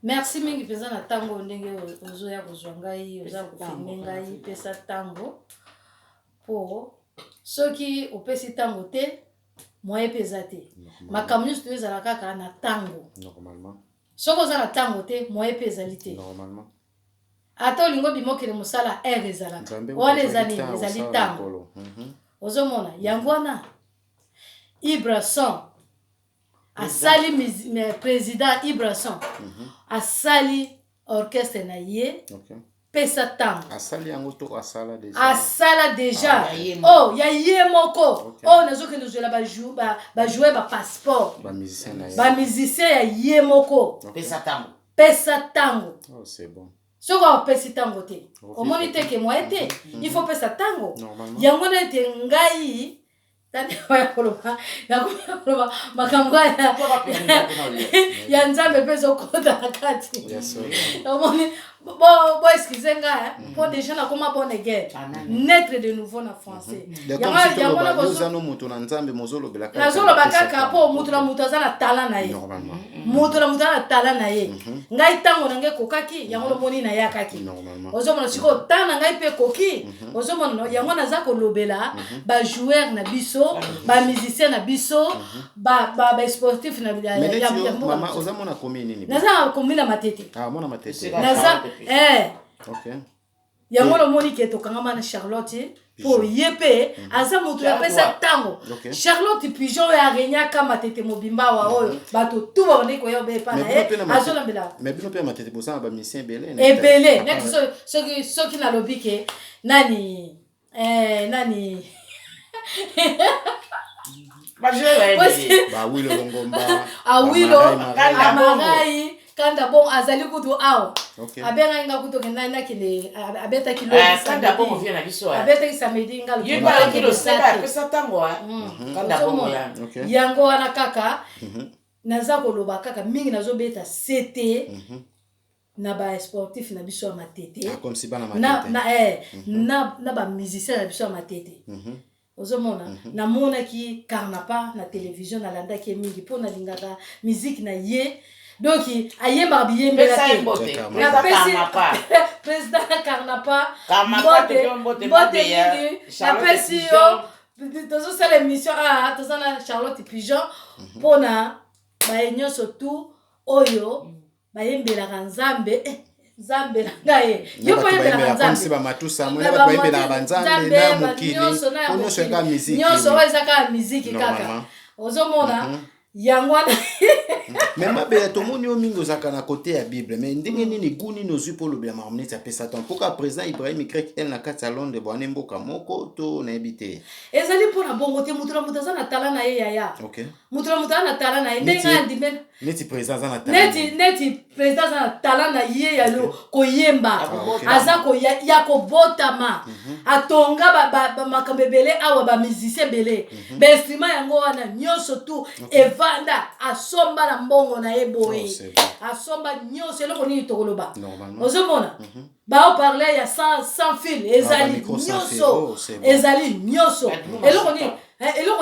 Merci mingi pesa na tango ndenge ozoya kozwa ngai oza kofilme ngai pesa tango po soki opesi tango te moye pesa te makambo nyonso to ezala kaka na tango normalement soki oza na tango te moye pe ezali te normalement ata olingo bimokele mosala ere ezalaka wana ezali tango ozomona yango wana Ibrason asali président Ibrason asali orchestre na ye pesa tango asali yango to asala déjà oh ya ye moko oh nazokende ozwela bajouer ba passeport ba musicien ya ye moko pesa tango oh c'est bon soko opesi tango te omoni te ke moye te il faut pesa tango yango na ete ngai tani ya koloba makambo ya nzambe pe ezokota na kati omoni bo excusez nga po déjà na koma bonne guerre naître de nouveau na français yango na bozano mutu na nzambe mozolobela kaka nazoloba kaka po mutu na mutu aza na talent na ye mutu na mutu aza na talent na ye ngai tango na ngai kokaki yango lomoni na yakaki ozomona siko tana ngai pe koki ozomona yango naza kolobela ba joueur na biso ba musicien na biso ba sportif na ya mama ozamona komi nini naza komi na matete mona matete naza okay yango lomoni ke tokangama na Charlotte pour yepe aza mutu ya pesa tango Charlotte pigeon ya renyaka matete mobimba wa oyo bato tout ba ndiko yo be pa na azolambela mais bino pe matete bosa ba musicien belé ebele nek soki na lobike nani Awilo Longomba Awilo Amarai kanda bon azali kutu awo abenga inga kutu kenda kile abeta kilo kanda bon vient na biso abeta isamedi nga yeba kilo seka pesa tango kanda bon yango wana kaka naza koloba kaka mingi nazo beta CT na ba sportif na biso ya matete comme si bana matete na ba musicien na biso ya matete ozomona namona ki Carnapa na télévision na landa ki mingi po na lingaka musique na ye donc ayemba biyembela te na président Carnapa mbote na pesi yo tozo sala émission tozana Charlotte Pigeon pona ba nyonso tu oyo bayembela nzambe Zambe ngaye yuko yembela nzambe ba matusa mwe ba bayembela banzambe na mukili ono shaka musique nyoso weza ka musique kaka ozomona yangwana même mabe tomoni o mingo zaka na côté ya Bible mais ndenge nini guni nozu po lobela marmonite ya pesa tant pourquoi président Ibrahim Krek el na kati Londres bwana mboka moko to na ebité ezali pona bongo te mutu na mutu za na tala na ye yaya okay mutu na mutu na tala na ye ndenga ndimen neti président za na tala neti président za na tala na ye ya lo koyemba aza ko ya ko botama atonga ba makambebele awa ba musicien belé ba instrument yango wana nyoso tu evanda asomba na mbongo na eboe asomba nyoso eloko nini tokoloba ozomona ba parler ya sans fil ezali nyoso ezali nyoso eloko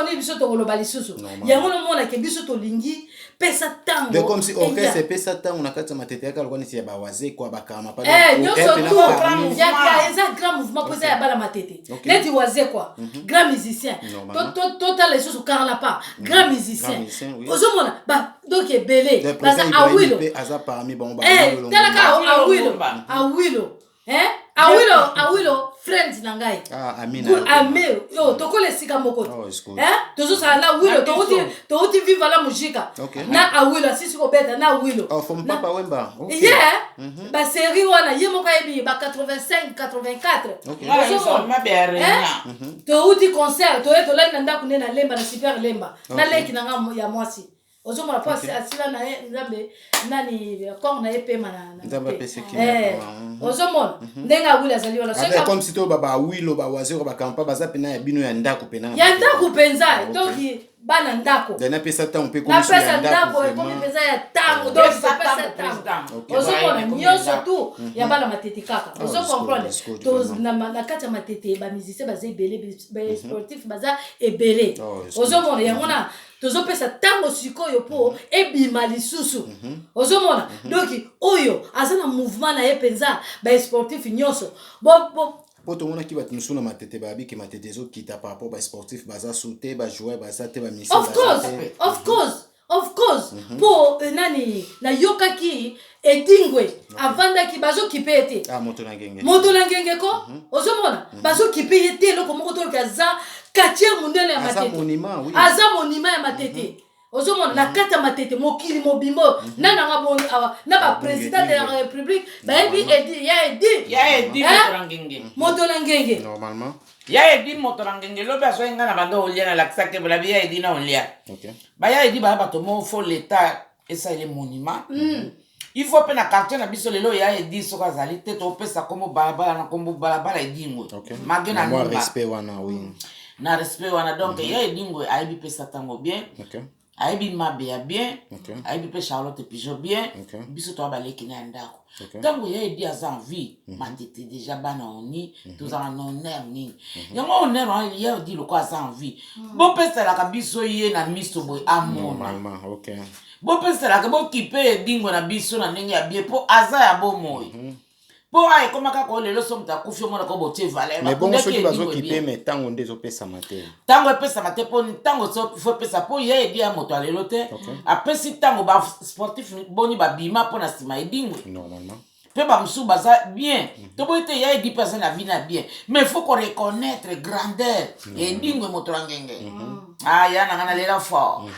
nini biso tokoloba lisusu yango nomona ke biso tolingi pesa tango de comme si orchestre pesa tango na kati matete ya kalwa nisi ya bawaze kwa bakama pa nyoso tu ya eza grand mouvement pesa ya bala matete neti waze kwa grand musicien total lisusu Carnapa grand musicien ozomona ba donc ebele baza awilo aza parmi bon ba talaka awilo friends na ngai amir yo tokole sika moko tozo sala na awilo toti viva la mujika na awilo sisi ko beta na awilo from papa wemba ba série wana ye moko yebi ba 85 84 toti concert to eto la nda kunena lemba na super lemba na leki na nga ya mwasi ozomona pa asila na nzambe nani kong na epe mana nzambe peseki ozomona ndenga wila zali wala c'est comme si to baba wilo ba wazero ba kampa baza pena ya bino ya ndako pena ya ndako penza toki bana ndako na pesa tango pe comme si ya ndako e comme pesa ya tango donc pesa tango ozomona nyoso tu ya bana matete kaka ozo comprendre to na kati matete ba musicien baza ebele ba sportif baza ebele ozomona yango na tozopesa tango sikoyo po ebima lisusu ozomona donc oyo aza na mouvement na ye penza ba sportif nyonso po tomona ki bato mosusu na matete babi ke matete ezokita par rapport ba sportif baza sauté ba joueur baza te ba mission of course po nani na yokaki edingwe avandaki bazokipe ete moto na ngenge ko ozomona bazokipe ye te eloko moko to kaza quartier mondial ya matete aza monument ya matete ozomona na kata matete mokili mobimbo nana na ba président de la république bayebi edi moto na ngenge normalement ya edi moto na ngenge lobe azoyenga na bando olia na laksake bola bia edi na olia ba ya edi ba bato mo fo l'état et ça il est monument il faut pe na quartier na biso lelo ya edi so kazali te to pesa komo balabala na kombo balabala edi ngwe magena na respect wana oui na respect wana donc ya edi ngwe aibi pesa tango bien aibi mabea bien aibi pe Charlotte Pigeon bien biso to baleki na ndako tango ya edi aza envie matete déjà bana oni tous en honneur ni yango honneur ya edi loko aza envie bo pesa la kabiso ye na miso boy amona bo pesa la bo kipe dingo na biso na ndenge ya bien po aza ya bo moy po ay komaka ko lelo so mta kufio mona ko botie valeur mais bon soki bazokipe mais tango ndezo pesa mate tango pesa mate po tango so faut pesa po ye edi ya moto alelo te apesi tango ba sportif boni ba bima po na sima edingo normalement pe ba musu baza bien to boite ya edi pesa na vie na bien mais faut qu'on reconnaître grandeur edingo moto ngenge ya na ngana lela fort